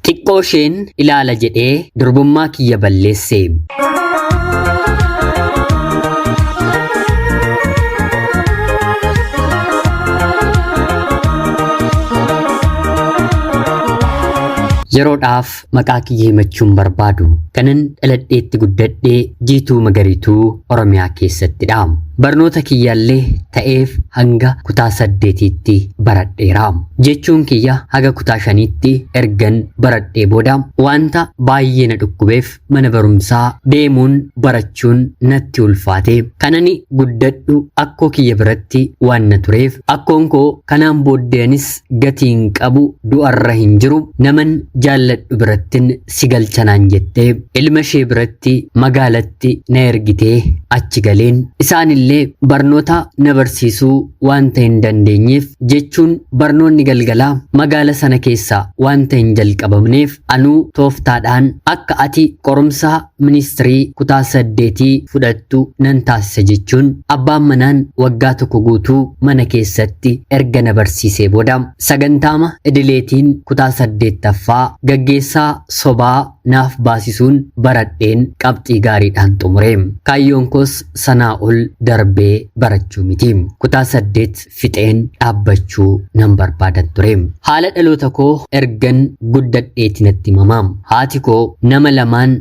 xiqqoo isheen ilaala jedhee durbummaa kiyya balleesse. Yeroodhaaf maqaa kiyya himachuun barbaadu kanan dhaladheetti guddadhee Jiituu Magariituu Oromiyaa keessattidha. Barnoota kiyyaallee ta'eef hanga kutaa 8tti baradheera. Jechuun kiyya haga kutaa 5tti ergan baradhee booda wanta baay'ee na dhukkubeef mana barumsaa deemuun barachuun natti ulfaate. Kanani guddadhu akkoo kiyya biratti waan na tureef akkoon koo kanaan booddeenis gatiin qabu du'arra hin jiru naman jaalladhu birattin si galchanaan jettee ilma ishee biratti magaalatti na ergitee achi galeen isaanillee barnoota na barsiisuu wanta hin dandeenyeef jechuun barnoonni galgalaa magaala sana keessaa wanta hin jalqabamneef anuu tooftaadhaan akka ati qorumsa ministirii kutaa 8 fudhattu nan taasisa jechuun abbaan manaan waggaa tokko guutuu mana keessatti erga na barsiisee booda sagantaama idileetiin kutaa 8ffaa gaggeessaa sobaa naaf baasisuun baradheen qabxii gaariidhaan xumure. Kaayyoon koos sanaa ol darbee barachuu miti. Kutaa 8 fixeen dhaabbachuu nan barbaadan ture. Haala dhaloota koo ergan guddadheeti natti himama. Haati koo nama lamaan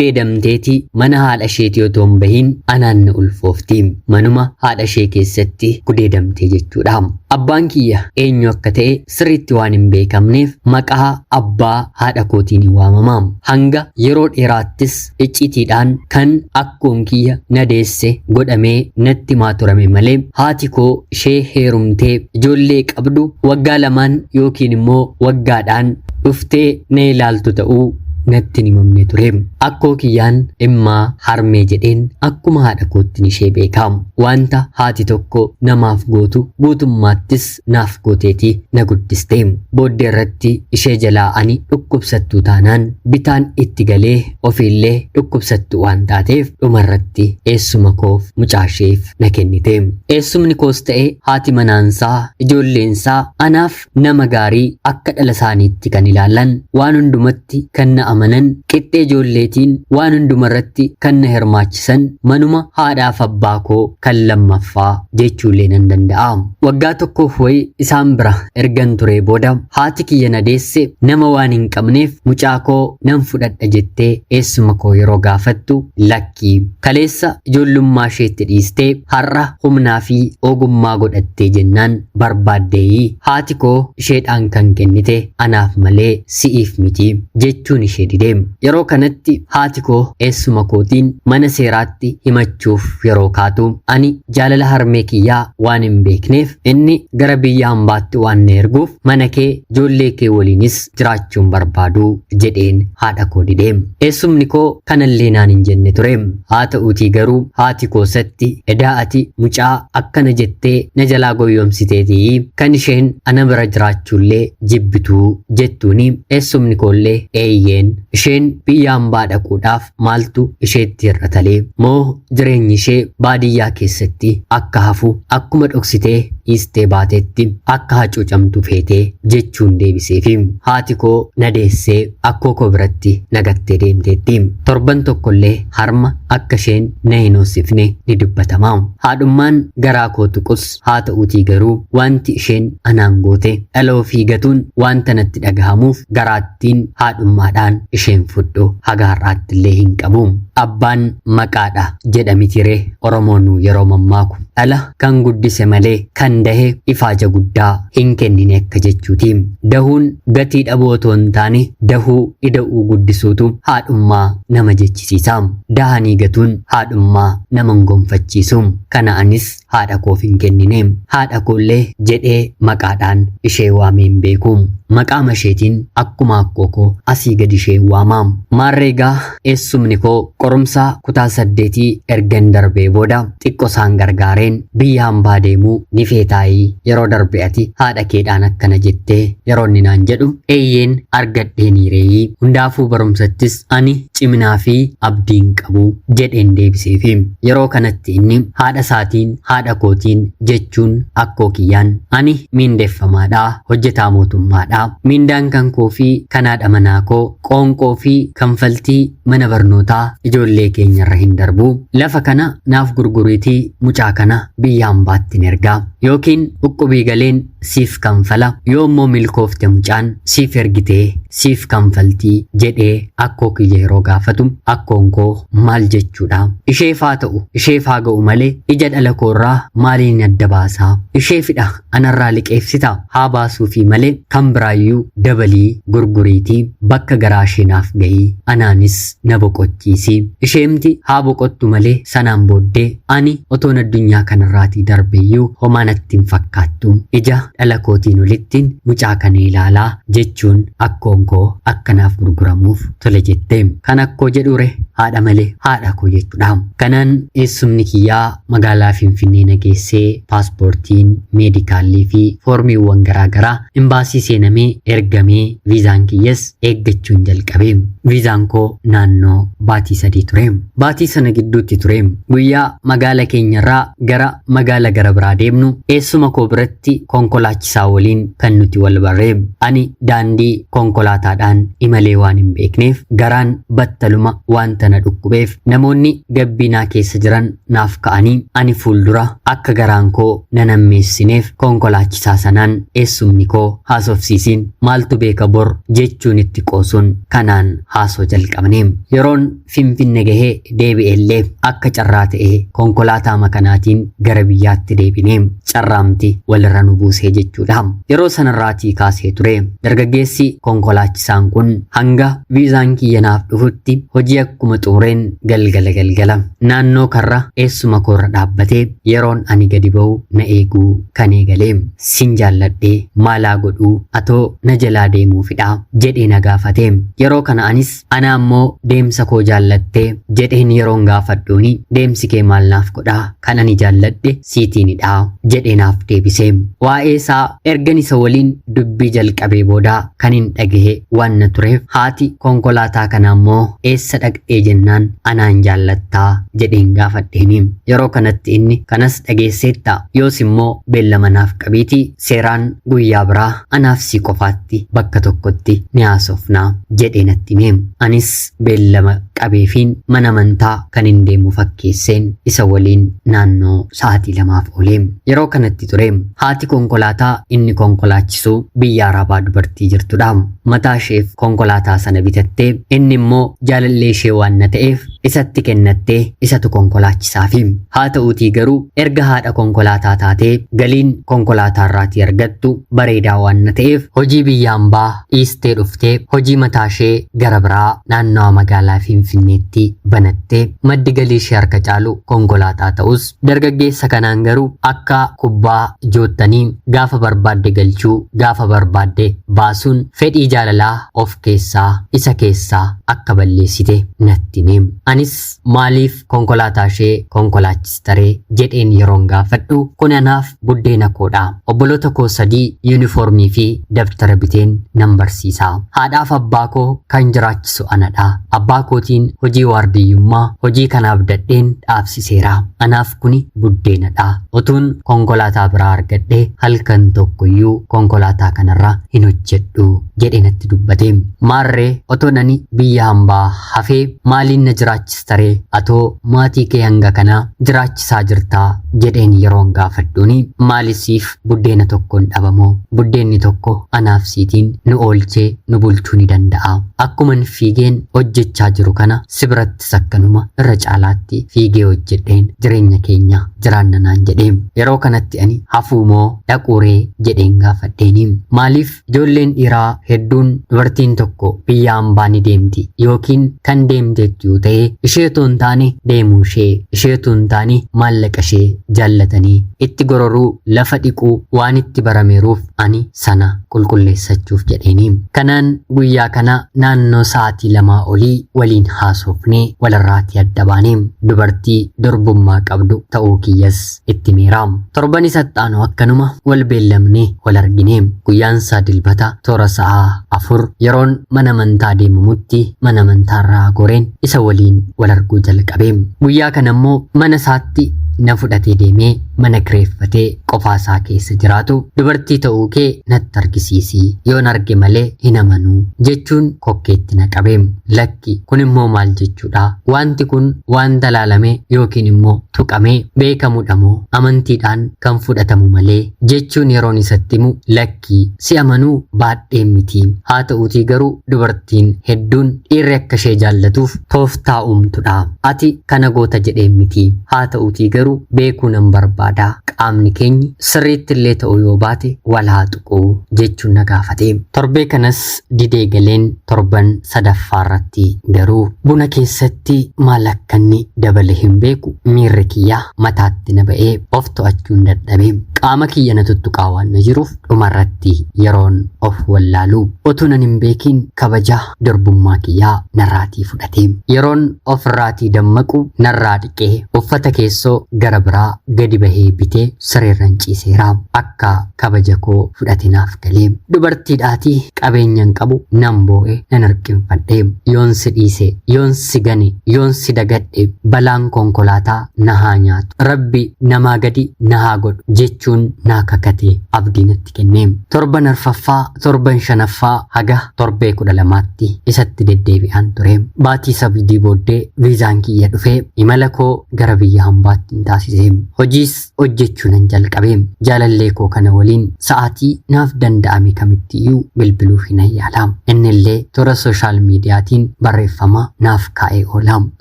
gudeedamteeti mana haadha isheetii otoo hin bahin anaan na ulfoofti. Manuma haadha ishee keessatti gudeedamtee jechuudha. Abbaan kiyya eenyu akka ta'e sirriitti waan hin beekamneef maqaa abbaa haadha kootiin waamama. Hanga yeroo dheeraattis iccitiidhaan kan akkoon kiyya na deesse godhamee natti himaa turame malee haati koo ishee heerumtee ijoollee qabdu waggaa lamaan yookiin immoo waggaadhaan dhuftee na ilaaltu ta'uu natti himamne ture. Akkoo kiyyaan dhimmaa harmee jedheen akkuma haadha koottiin ishee beekamu. Wanta haati tokko namaaf gootu guutummaattis naaf gooteeti na guddiste. Booddee irratti ishee jalaa ani dhukkubsattuu taanaan bitaan itti galee ofiillee dhukkubsattu waan taateef dhumarratti eessuma koof mucaasheef na kennite. Eessumni koos ta'e haati manaansaa ijoolleensaa anaaf nama gaarii akka dhala isaaniitti kan ilaalan waan hundumatti kan na amanan qixxee ijoolleetiin waan hundumarratti kan na hirmaachisan manuma haadhaaf abbaa koo kan lammaffaa jechuullee nan danda'a. Waggaa tokkoof wayi isaan bira ergan ture booda haati kiyya na deesse nama waan hin qabneef mucaa koo nan fudhadha jettee eessuma koo yeroo gaafattu lakkii kaleessa ijoollummaa isheetti dhiistee har'a humnaa fi ogummaa godhattee jennaan barbaaddeeyi haati koo isheedhaan kan kennite anaaf malee si'iif miti jechuun ishee didee. Yeroo kanatti haati koo eessuma kootiin mana seeraatti himachuuf yeroo kaatu ani jaalala harmee kiyyaa waan hin beekneef inni gara biyya hambaatti waan na erguuf mana kee ijoollee kee waliinis jiraachuun barbaadu jedheen haadha koo didee. Eessumni koo kanallee naan hin jenne ture. Haa ta'uutii garuu haati koosatti edaa ati mucaa akkana jettee na jalaa goyyomsiteetii kan isheen ana bira jiraachuullee jibbituu jettuuni eessumni koollee eeyyeen isheen biyya hambaa dhaquudhaaf maaltu isheetti hir'atalee moo jireenyi ishee baadiyyaa keessatti akka hafu akkuma dhoksitee dhiistee baatetti akka hacuucamtu feetee jechuun deebiseefi haati koo na deessee akkoo koo biratti nagattee deemteetti. Torban tokkollee harma akka isheen na hin hoosifne ni dubbatama. Haadhummaan garaa koo tuqus haa ta'uutii garuu wanti isheen anaan goote dhala ofii gatuun wanta natti dhagahamuuf garaattiin haadhummaadhaan isheen fudhu haga har'aattillee hin qabu. Abbaan maqaadha jedhamitiree Oromoon yeroo mammaaku dhala kan guddise malee kan dahe ifaaja guddaa hin kennine akka jechuuti. Dahuun gatii dhaboo otoo hin taane dahuu ida'uu guddisuutu haadhummaa nama jechisiisa. Dahanii gatuun haadhummaa nama gonfachiisu. Kana anis haadha koof hin kennine. Haadha koollee jedhee maqaadhaan ishee waamee hin beeku. Maqaama isheetiin akkuma akkoo koo asii gadi ishee waamaam. Maarreegaa eessumni koo qorumsa kutaa 8 ergan darbee booda xiqqoo isaan gargaareen biyya hambaa deemuu ni feetaayii yeroo darbe ati haadha keedhaan akkana jettee yeroo inni naan jedhu eeyyeen argadheen hireeyii hundaafuu barumsattis ani ciminaa fi abdiin qabu jedheen deebiseefi. Yeroo kanatti inni haadha isaatiin haadha kootiin jechuun akkoo kiyyaan ani miindeffamaadha, hojjetaa mootummaadha, miindaan kan koo fi kan haadha manaa koo qoonqoo fi kanfaltii mana barnootaa ijoollee keenyarra hin darbu, lafa kana naaf gurguriitii mucaa kana biyya hambaatti ergaa yookiin uqubii galeen siif kanfala, yoommoo milkoofte mucaan siif ergitee siif kanfaltii jedhee akkoo kiyya yeroo gaafatu akkoon koo maal jechuudha, isheef haa ta'u isheef haa ga'u malee ija dhala koorraa maaliin adda baasaa, isheefidha anarraa liqeessita haa baasuu fi malee kan biraayyuu dabalii gurguriitii bakka garaa isheenaaf ga'ii anaanis na boqochiisi, isheemti haa boqottu malee sanaan booddee ani otoon addunyaa kanarraatii darbeeyyuu homaa natti hin fakkaattu, ija dhala kootiin olittiin mucaa kana ilaalaa jechuun akkoon koo akkanaaf gurguramuuf tole jettee. Kan akkoo jedhure haadha malee haadha koo jechuudha. Kanaan eessumni kiyyaa magaalaa Finfinnee nageessee paaspoortiin, meedikaalii fi foormiiwwan garaagaraa imbaasii seenamee ergamee viizaan kiyyas eeggachuun jalqabe. Viizaan koo naannoo baatii 3 ture. Baatii sana gidduutti ture. Guyyaa magaala keenyarraa gara magaala gara biraa deemnu eessuma koo biratti konkolaachisaa waliin kan nuti wal barree. Ani daandii konkolaataadhaan imalee waan hin beekneef garaan battaluma wanta na dhukkubeef namoonni gabbinaa keessa jiran naaf ka'anii ani fuuldura akka garaan koo na nammeessineef konkolaachisaa sanaan eessumni koo haasofsiisiin maaltu beeka bor jechuun itti qoosuun kanaan haasoo jalqabne. Yeroon Finfinne gahee deebi'ellee akka carraa ta'ee konkolaataa makanaatiin gara biyyaatti deebine. Carraamti walirra nu buusee jechuudha. Yeroo sanarraatii kaasee ture dargaggeessi konkolaachisaan kun hanga viizaan kiyya naaf dhufutti hojii akkuma xumureen galgala naannoo karra eessuma koorra dhaabbatee yeroon ani gadi ba'u na eeguu kan eegalee sin jaalladhee maalaa godhuu atoo na jalaa deemuufidha jedhee na gaafate. Yeroo kana anis ana ammoo deemsa koo jaallattee jedheen yeroon gaafadhuuni deemsi kee maal naaf godhaa kan ani jaalladhe siitiinidha jedhee naaf deebise. Waa'ee isaa ergan isa waliin dubbii jalqabee booda kan hin dhagahe waan na tureef haati konkolaataa kana ammoo eessa dhaqxee jennaan anaan jaallattaa jedheen gaafadheeni. Yeroo kanatti inni kanas dhageesseetta yoos immoo beellama naaf qabiitii seeraan guyyaa biraa anaaf si qofaatti bakka tokkotti ni haasofnaa jedhee natti hime. Anis beellama qabeefiin mana amantaa kan hin deemu fakkeesseen isa waliin naannoo sa'aatii 2 oolee. Yeroo kanatti ture haati konkolaataa inni konkolaachisu biyya Arabaa dubartii jirtudha. Mataa isheef konkolaataa sana bitattee inni immoo jaalallee ishee waan na ta'eef isatti kennattee isatu konkolaachisaafi. Haa ta'uutii garuu erga haadha konkolaataa taatee galiin konkolaataarraatii argattu bareedaa waan na ta'eef hojii biyya hambaa dhiistee dhuftee hojii mataa ishee gara biraa naannoo magaalaa Finfinneetti banattee maddi galii ishee harka caalu konkolaataa ta'us dargaggeessa kanaan garuu akka kubbaa joottanii gaafa barbaadde galchuu gaafa barbaadde baasuun fedhii jaalalaa of keessaa isa keessaa akka balleessite natti hime. Anis maaliif konkolaataa ishee konkolaachistaree jedheen yeroon gaafadhu kun anaaf buddeena koodha. Obboloota koo 3 yuunifoormii fi dabtara biteen nan barsiisa. Haadhaaf abbaa koo kan jiraachisu anadha. Abbaa kootiin hojii waardiyyummaa hojii kanaaf dadheen dhaabsiseera. Anaaf kuni buddeenadha. Otuun konkolaataa biraa argadhee halkan tokkoyyuu konkolaataa kanarra hin hojjedhu jedhee natti dubbate. Maarree otoo nani biyya hambaa hafee maaliin na jiraachistaree atoo maatii kee hanga kana jiraachisaa jirtaa jedheen yeroon gaafadhuuni maalisiif buddeena tokkoon dhabamoo buddeenni tokko anaaf siitiin nu oolchee nu bulchuu ni danda'a. Akkuman fiigeen hojjechaa jiru kana sibirattis akkanuma irra caalaatti fiigee hojjedheen jireenya keenya jiraanna naan jedhee. Yeroo kanatti ani hafuumoo dhaquuree jedheen gaafadheeni. Maaliif ijoolleen dhiiraa hedduun dubartiin tokko biyya hambaa ni deemti yookiin kan deemteettu yoo ta'e isheetu hin taane deemuu isheetu hin taane maallaqa ishee jaallatanii itti gororuu lafa dhiquu waan itti barameeruuf ani sana qulqulleessachuuf jedheeni. Kanaan guyyaa kana naannoo sa'aatii 2 olii waliin haasofnee walirraatii adda baanee dubartii durbummaa qabdu ta'uu kiyyas itti miiraam. Torban isa ittaanu akkanuma wal beellamnee wal argine. Guyyaan isaa dilbata toora sa'a 4 yeroon mana amantaa deemamutti mana amantaarraa goreen isa waliin wal arguu jalqabe. Guyyaa kana immoo mana isaatti na fudhatee deemee mana kireeffatee qofaasaa keessa jiraatu dubartii ta'uu kee natti argisiisi yoon arge malee hin amanuu jechuun kokkeetti na qabe. Lakki kun immoo maal jechuudha? Wanti kun waan dalaalame yookiin immoo tuqamee beekamudha moo amantiidhaan kan fudhatamu malee jechuun yeroon isatti himu lakki si amanuu baadheen miti. Haa ta'uutii garuu dubartiin hedduun dhiirri akka ishee jaallatuuf tooftaa uumtudha. Ati kana goota jedheen miti. Haa ta'uutii garuu beekuu nan barbaada. Qaamni keenya sirriitti illee ta'uu yoo baate wal haa tuquu jechuun na gaafate. Torbee kanas didee galeen torban sadaffaarratti garuu buna keessatti maal akka inni dabale hin beeku. Miirri kiyyaa mataatti na ba'ee of to'achuun dadhabee qaama kiyya na tuttuqaa waan na jiruuf dhumarratti yeroon of wallaalu otuu nan hin beekiin kabajaa durbummaa kiyyaa narraatii fudhate. Yeroon of irraatii dammaqu narraa dhiqee uffata keessoo gara biraa gadi bahee bitee sireerran ciiseera. Akka kabaja koo fudhate naaf galee dubartiidhaatii qabeenyan qabu nan boo'e nan hirqinfadhe. Yoon si dhiise yoon si gane yoon si dagadhe balaan konkolaataa na haa nyaatu rabbi namaa gadi na haa godhu jechuun naa kakate abdii natti kenne. Torban arfaffaa torban shanaffaa haga torbee 12tti isatti deddeebi'aan ture. Baatii sabdii booddee viizaan kiyya dhufee imala koo gara biyya hambaatti taasise. Hojiis hojjechuu nan jalqabe. Jaalallee koo kana waliin sa'aatii naaf danda'ame kamittiyyuu bilbiluuf hin yaala. Innillee toora sooshaal miidiyaatiin barreeffama naaf kaa'ee oola.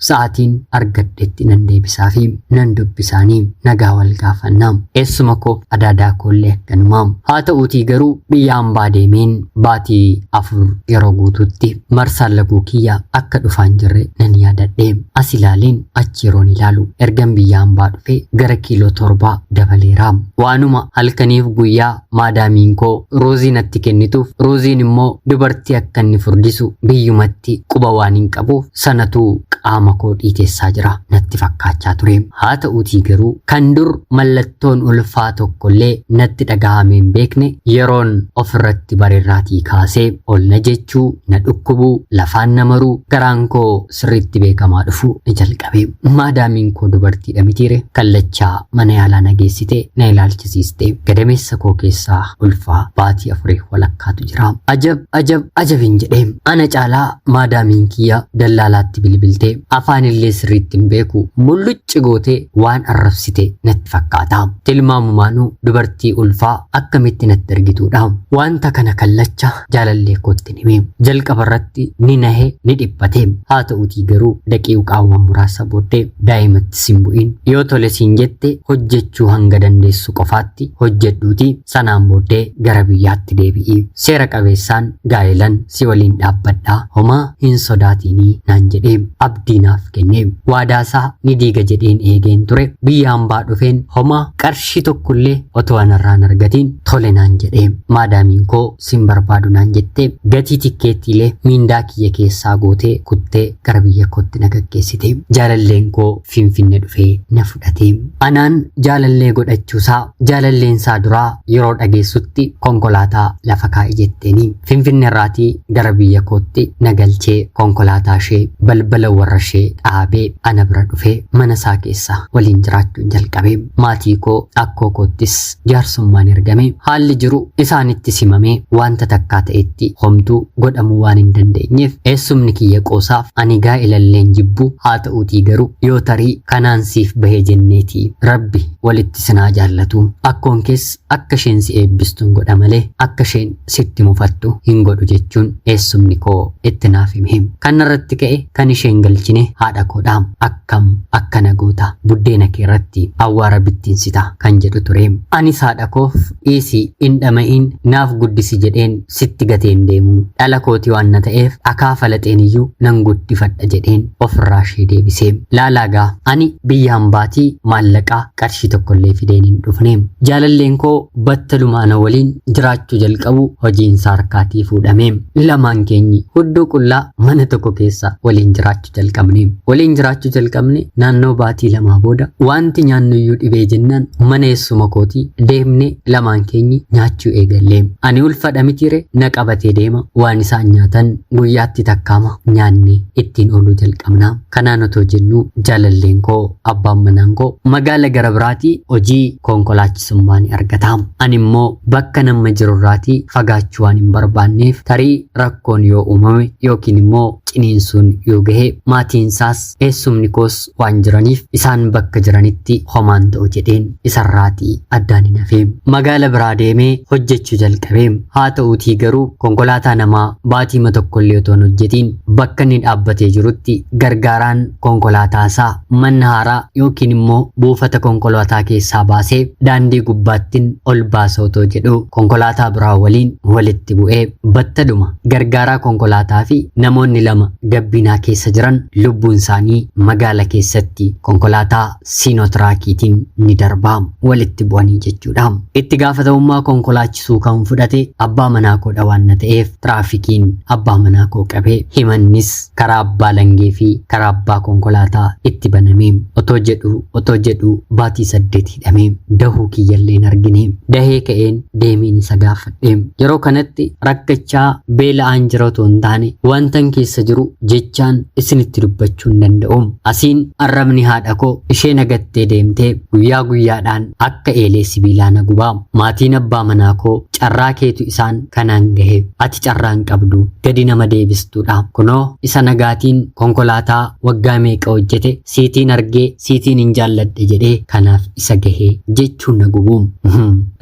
Sa'aatiin argadhetti nan deebisaa fi nan dubbisaanii nagaa wal gaafannaa. Eessuma koo adaadaa koollee akkanuma. Haa ta'uutii garuu biyya hambaa deemeen baatii 4 yeroo guutuutti marsaan laguu kiyya akka dhufaan jirre nan yaadadhe. As ilaaleen achi yeroon ilaalu ergan biyya hambaa dhufe gara kiiloo 7 dabaleera. Waanuma halkaniif guyyaa maadaamiin koo roozii natti kennituuf rooziin immoo dubartii akka inni furdisu biyyumatti quba waan hin qabuuf sanatu qaama koo dhiitessaa jira natti fakkaachaa ture. Haa ta'uutii garuu kan dur mallattoon ulfaa tokkollee natti dhagahamee hin beekne yeroon ofirratti bareerraatii kaasee ol na jechuu na dhukkubuu lafaan na maruu garaan koo sirriitti beekamaa dhufu ni jalqabe. Maadaamiin koo dubartiidha mitiire kallachaa mana yaalaa na geessite na ilaalchisiiste. Gadameessa koo keessaa ulfaa baatii 4 walakkaatu jira. Ajabin jedhee ana caalaa maadaamiin kiyya dallaalaatti bilbiltee afaanillee sirriitti hin beeku mullucci gootee waan arrabsite natti fakkaata. Tilmaamumaanuu dubartii ulfaa akkamitti natti argituudha. Wanta kana kallacha jaalallee kootti hime. Jalqaba irratti ni nahe ni dhiphate. Haa ta'uutii garuu daqiiqaawwan muraasa booddee daa'imatti sin bu'in yoo tole siin jette hojjechuu hanga dandeessu qofaatti hojjedhuuti sanaan booddee gara biyyaatti deebi'i. Seera qabeessaan gaa'ilan si waliin dhaabbadhaa homaa hin sodaatinii naan jedhee abdii naaf kenne. Waadaasaa ni diiga jedheen eegeen ture. Biyya hambaa dhufeen homaa qarshii tokkollee otoo anarraan argatiin tole naan jedhee. Maadaamiin koo sin barbaadu naan jettee gatii tikkeettiilee miindaa kiyya keessaa gootee kuttee gara biyya kootti na gaggeessite. Jaalalleen koo Finfinnee dhufee na fudhate. Anaan jaalallee godhachuusaa jaalalleensaa duraa yeroo dhageessutti konkolaataa lafa kaa'e jetteeni. Finfinnee irraatii gara biyya kootti na galchee konkolaataa ishee balbala warra ishee dhaabee ana bira dhufee mana isaa keessa waliin jiraachuun jalqabe. Maatii koo akkoo koottis jaarsummaan ergame. Haalli jiru isaanitti simamee wanta takkaa ta'etti homtuu godhamuu waan hin dandeenyeef eessumni kiyya qoosaaf ani gaa'ilalleen jibbu. Haa ta'uutii garuu yoo tarii kanaan siif bahee jenneetii rabbi walitti sinaa jaallatu akkoon kees akka isheen si eebbistuun godha malee akka isheen sitti mufattu hin godhu jechuun eessumni koo itti naaf hime. Kanarratti ka'e kan isheen galchine haadha koodhaa akkam akkana goota buddeena kee irratti awwaara bittiinsita kan jedhu ture. tureem. Anis haadha koof dhiisii hin dhama'in naaf guddisi jedheen sitti gateen deemu. Dhala kooti waan na ta'eef akaafa laxeen iyyuu nan guddifadha jedheen ofirraa ishee deebisee. Laalaagaa ani biyya hambaatii maallaqaa qarshii tokkollee fideen hin dhufneem. Jaalalleen koo battalumaana waliin jiraachuu jalqabu hojiin harkaatii fuudhameem. Lamaan keenyi hudduu qullaa mana tokko keessa waliin jiraachuu jalqabneem. Waliin jiraachuu jalqabne naannoo baatii lamaa booda wanti nyaannu iyyuu dhibee jennaan mana eessuma kootii deemne lamaan keenyi nyaachuu eegalleem. Ani ulfadha mitiire na qabatee deema waan isaan nyaatan guyyaatti takkaama nyaanni ittiin ooluu jalqabnaa. Kanaan otoo jennu jaalalleen koo abbaan manaan koo magaala gara biraatii hojii konkolaachisummaan argataam. Ani immoo bakka nama jirurraatii fagaachuu waan hin barbaanneef tarii rakkoon yoo uumame yookiin immoo ciniinsuun yoo gahe maatiinsaas eessumni koos waan jiraniif isaan bakka jiranitti homaan ta'u jedheen isarraatii addaan hin hafeem. Magaala biraa deemee hojjechuu jalqabeem. Haa ta'uutii garuu konkolaataa namaa baatiima tokkollee otoo hin hojjetiin bakka inni dhaabbatee jirutti gargaaraan konkolaataasaa manna haaraa yookiin immoo buufata konkolaataa keessaa baasee daandii gubbaattiin ol baasa otoo jedhu konkolaataa biraa waliin walitti bu'ee battaduma gargaaraa konkolaataa fi namoonni lama gabbinaa keessa jiran lubbuun isaanii magaala keessatti konkolaataa siinotiraakiitiin ni darbaam walitti bu'anii jechuudha. Itti gaafatamummaa konkolaachisuu kan fudhate abbaa manaa koodha waan na ta'eef tiraafikiin abbaa manaa koo qabee himannis karaa abbaa langee fi karaa abbaa konkolaataa itti banameem. Otoo jedhu baatii 8 hidhameem. Dahuu kiyyallee hin argineem. Dahee ka'een deemiin isa gaafadheem. Yeroo kanatti rakkachaa beela'aan jira otoo hin taane wantan keessa jiru jechaan isinitti dubbachuu hin danda'uum. Asiin arrabni haadha koo ishee nagattee deemtee guyyaa guyyaadhaan akka eelee sibiilaa na gubaam. Maatiin abbaa manaa koo carraa keetu isaan kanaan gahe ati carraan qabdu gadi nama deebistuudha. Kunoo isa nagaatiin konkolaataa waggaa meeqa hojjete siitiin argee siitiin hin jaalladhe jedhee kanaaf isa gahee jechuun na gubuum.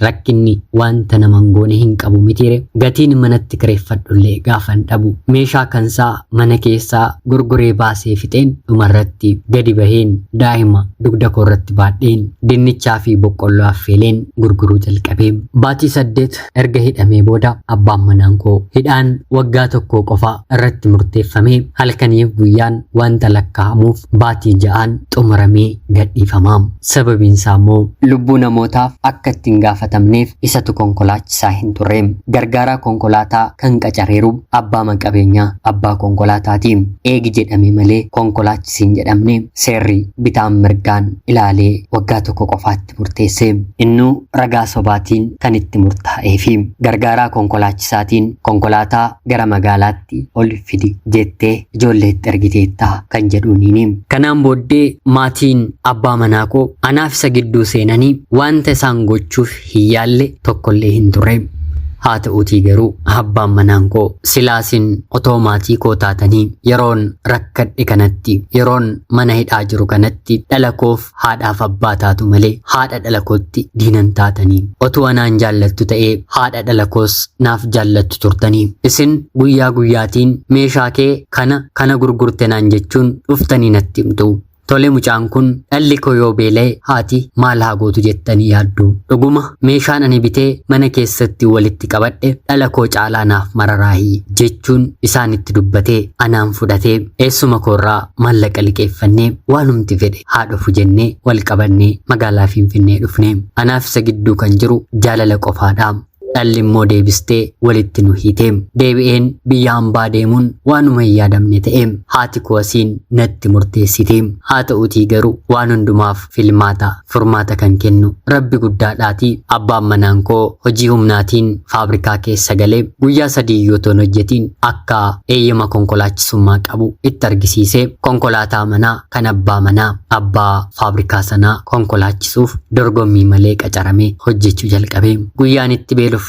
Rakkinni wanta naman goone hin qabu mitiire gatiin manatti kireeffadhullee gaafan dhabu meeshaa kansaa mana keessaa gurguree baasee fixeen dhumarratti gadi baheen daa'ima dugda koorratti baadheen dinnichaa fi boqqolloo affeeleen gurguruu jalqabeem. Baatii 8 erga hidhamee booda abbaan manaan koo hidhaan waggaa tokko qofa irratti murteeffamee halkaniif guyyaan wanta lakkaa'amuuf baatii 6 xumuramee gadhiifamaam. Sababiin isaa immoo lubbuu namootaaf akka ittiin gaafatamneef isatu konkolaachisaa hin turreem. Gargaaraa konkolaataa kan qacareeru abbaa qabeenyaa abbaa konkolaataatiin eegi jedhame malee konkolaachisiin jedhamne seerri bitaan mirgaan ilaalee waggaa tokko qofaatti murteesse. Innuu ragaa sobaatiin kan itti murtaa'eefi gargaaraa konkolaachisaatiin konkolaataa gara magaalaatti ol fidi jettee ijoolleetti ergiteettaa kan jedhuuniini. Kanaan booddee maatiin abbaa manaa koo anaaf isa gidduu seenanii wanta isaan gochuuf hin yaalle tokkollee hin turre. Haa ta'uutii garuu abbaan manaan koo silaasin otoo maatii koo taatanii yeroon rakkadhe kanatti yeroon mana hidhaa jiru kanatti dhala koof haadhaaf abbaa taatu malee haadha dhala kootti diinan taatanii otoo anaan jaallattu ta'ee haadha dhala koos naaf jaallattu turtanii isin guyyaa guyyaatiin meeshaa kee kana gurgurte naan jechuun dhuftanii natti himtu. Tole mucaan kun dhalli koo yoo beela'e haati maal haa gootu jettanii yaaddu. Dhuguma meeshaan ani bitee mana keessatti walitti qabadhe dhala koo caalaa naaf mararaahii jechuun isaanitti dubbatee anaan fudhatee eessuma koorraa maallaqa liqeeffannee waanumti fedhe haa dhufu jennee wal qabannee magaalaa Finfinnee dhufne. Anaaf isa gidduu kan jiru jaalala qofaadha. Dhalli immoo deebistee walitti nu hiiteem. Deebi'een biyya hambaa deemuun waanuma hin yaadamne ta'eem. Haati koo asiin natti murteessiteem. Haa ta'uutii garuu waan hundumaaf furmaata kan kennu Rabbi guddaadhaatii. Abbaan manaan koo hojii humnaatiin faabrikaa keessa galee guyyaa 3 yoo toon hojjetiin akka eeyyama konkolaachisummaa qabu itti argisiisee konkolaataa manaa kan abbaa manaa abbaa faabrikaa sanaa konkolaachisuuf dorgommii malee qacaramee hojjechuu jalqabee. Guyyaan itti beeluuf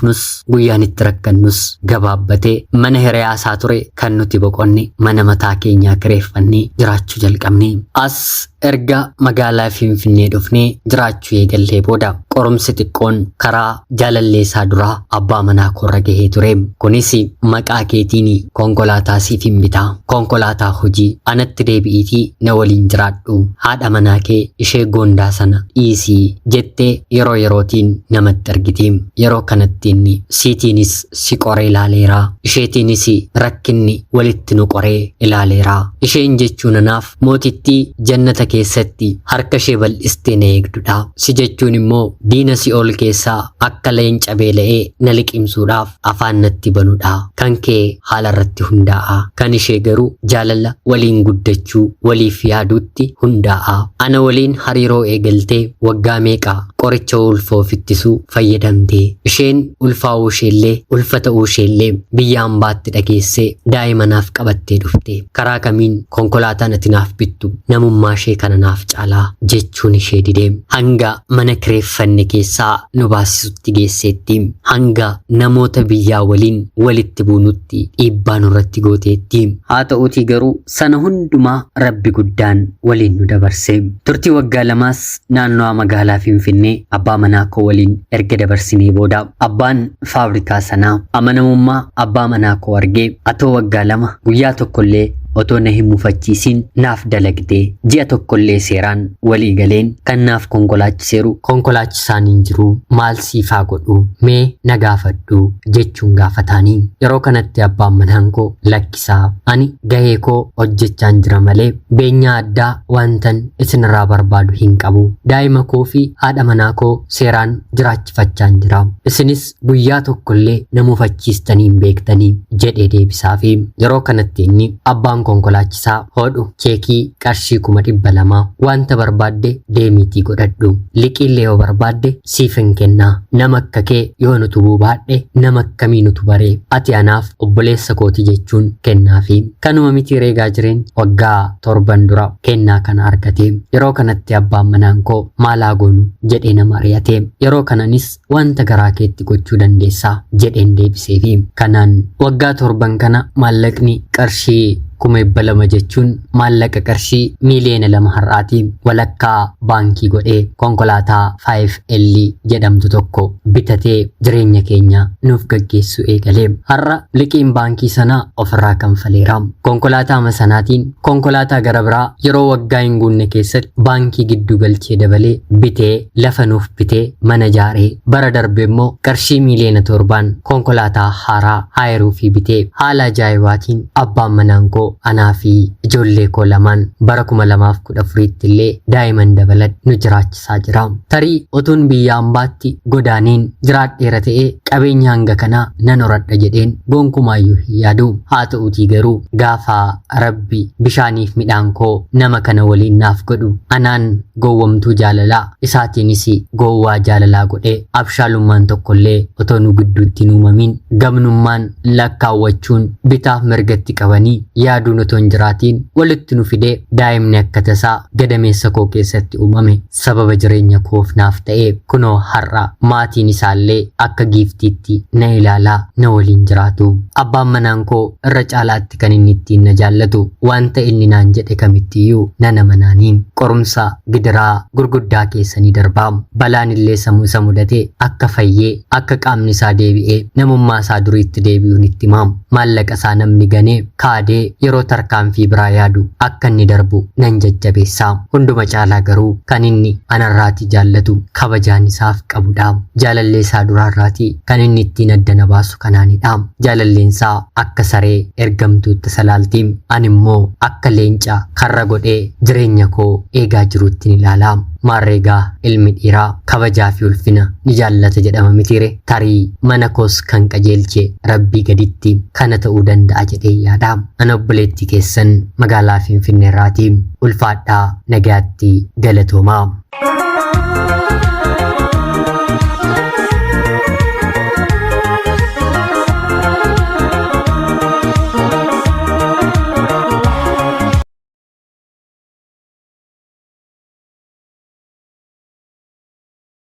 guyyaan itti rakkannus gabaabbatee mana hiriyaasaa ture kan nuti boqonne mana mataa keenyaa kireeffannee jiraachuu jalqabne. As erga magaalaa Finfinnee dhufnee jiraachuu eegallee booda qorumsi xiqqoon karaa jaalalleessaa duraa abbaa manaa korra gahee ture. Kunis maqaa keetiin konkolaataa siif hin bitaa, konkolaataa hojii anatti deebi'iitii na waliin jiraadhu, haadha manaa kee ishee goondaa sana dhiisii jettee yeroo yerootiin namatti argiti. Yeroo kanatti inni siitiinis si qoree ilaaleera, isheetiinis rakkinni walitti nu qoree ilaaleera. Isheen jechuun anaaf mootittii jannata keessatti harka ishee bal'istee na eegdudha. Si jechuun immoo diina Si'ool keessaa akka leenca beela'ee na liqimsuudhaaf afaan natti banudha. Kan kee haala irratti hundaa'a, kan ishee garuu jaalala waliin guddachuu waliif yaaduutti hundaa'a. Ana waliin hariiroo eegaltee waggaa meeqa qoricha ulfoof ittisuu fayyadamte. Isheen ulfaa'uu isheellee ulfa ta'uu isheellee biyya hambaatti dhageessee daa'ima naaf qabattee dhufte. Karaa kamiin konkolaataan ati naaf bittu namummaa ishee kana naaf caalaa jechuun ishee didee hanga mana kireeffanne keessaa nu baasisutti geesseetti. Hanga namoota biyyaa waliin walitti buunutti dhiibbaa nurratti gooteetti. Haa ta'uutii garuu sana hundumaa Rabbi guddaan waliin nu dabarse. Turtii waggaa lamaas naannoo magaalaa Finfinnee abbaa manaa koo waliin erga dabarsinee booda abbaan faabrikaa sanaa amanamummaa abbaa manaa koo argee atoo waggaa lama guyyaa tokkollee otoo na hin mufachiisin naaf dalagdee ji'a tokkollee seeraan walii galeen kan naaf konkolaachiseeru konkolaachisaan hin jiru, maal siifaa godhu mee na gaafadhu jechuun gaafataanii. Yeroo kanatti abbaan manaan koo lakkisaa ani gahee koo hojjechaan jira malee beenyaa addaa wantan isinirraa barbaadu hin qabu. Daa'ima koo fi haadha manaa koo seeraan jiraachifachaan jira. Isinis guyyaa tokkollee na mufachiistanii hin beektanii jedhee deebisaafi. Yeroo kanatti inni abbaan konkolaachisaa hodhu cheekii qarshii 200 wanta barbaadde deemiitii godhadhu, liqiillee yoo barbaadde siif hin kennaa, nama akka kee yoo nutu buubaadhe nama akkamii nutu baree, ati anaaf obboleessa kooti jechuun kennaafi. Kanuma miti reegaa jireen waggaa 7 dura kennaa kana argate. Yeroo kanatti abbaan manaan koo maalaa goonu jedhee nama ari'ate. Yeroo kananis wanta garaa keetti gochuu dandeessaa jedheen deebiseefi. Kanaan waggaa 7 kana maallaqni qarshii 200 jechuun maallaqa qarshii miliyoona 2 har'aati walakkaa baankii godhee konkolaataa 5L jedhamtu tokko bitatee jireenya keenya nuuf gaggeessuu eegalee. Har'a liqiin baankii sanaa ofirraa kanfaleera. Konkolaataa sanaatiin konkolaataa gara biraa yeroo waggaa hin guunne keessatti baankii giddu galchee dabalee bitee lafa nuuf bitee mana ijaaree bara darbe immoo qarshii miliyoona 7 konkolaataa haaraa haayiruu fi bitee haala ajaa'ibaatiin abbaan manaan koo anaa fi ijoollee koo lamaan bara 2014tti illee daa'iman dabalat nu jiraachisaa jira. Tarii otuun biyya hambaatti godaaniin jiraadheera ta'ee qabeenya hanga kanaa nan horadha jedheen gonkumaayyuu hin yaadu. Haa ta'uutii garuu gaafa Rabbi bishaaniif midhaan koo nama kana waliin naaf godhu anaan gowwamtuu jaalalaa isaatiinis gowwaa jaalalaa godhee abshaalummaan tokkollee otoo nu gidduutti uumamin gamnummaan lakkaawwachuun bitaaf mirgatti qabanii yaaduun otoo hin jiraatiin walitti nu fidee daa'imni akka tasaa gadameessa koo keessatti uumame sababa jireenya koof naaf ta'ee kunoo har'a maatiin isaallee akka giiftiitti na ilaalaa na waliin jiraatu. Abbaan manaan koo irra caalaatti kan inni ittiin na jaallatu wanta inni naan jedhe kamittiyyuu nan amanaanii. Qorumsa gidiraa gurguddaa keessanii darbaa balaan illee sammuu isa mudate akka fayyee akka qaamni isaa deebi'ee namummaa isaa duriitti deebi'uun itti himaam. Maallaqa isaa namni ganee kaadee yeroo tarkaanfii biraa yaadu akka inni darbu nan jajjabeessaa. Hunduma caalaa garuu kan inni anarraati jaallatu kabajaan isaaf qabudha. Jaalallee isaa duraarraati kan inni ittiin adda na baasu kanaanidha. Jaalalleen isaa akka saree ergamtuutti salaaltii ani immoo akka leenca karra godhee jireenya koo eegaa jiruutti ni ilaala. Maarreegaa ilmi dhiiraa kabajaa fi ulfina ni jaallata jedhama mitiire. Tarii mana koos kan qajeelche Rabbii gaditti kana ta'uu danda'a jedhee yaada. Ana obboleettii keessan magaalaa Finfinneerraatii ulfaadhaa nagaatti galatoomaa.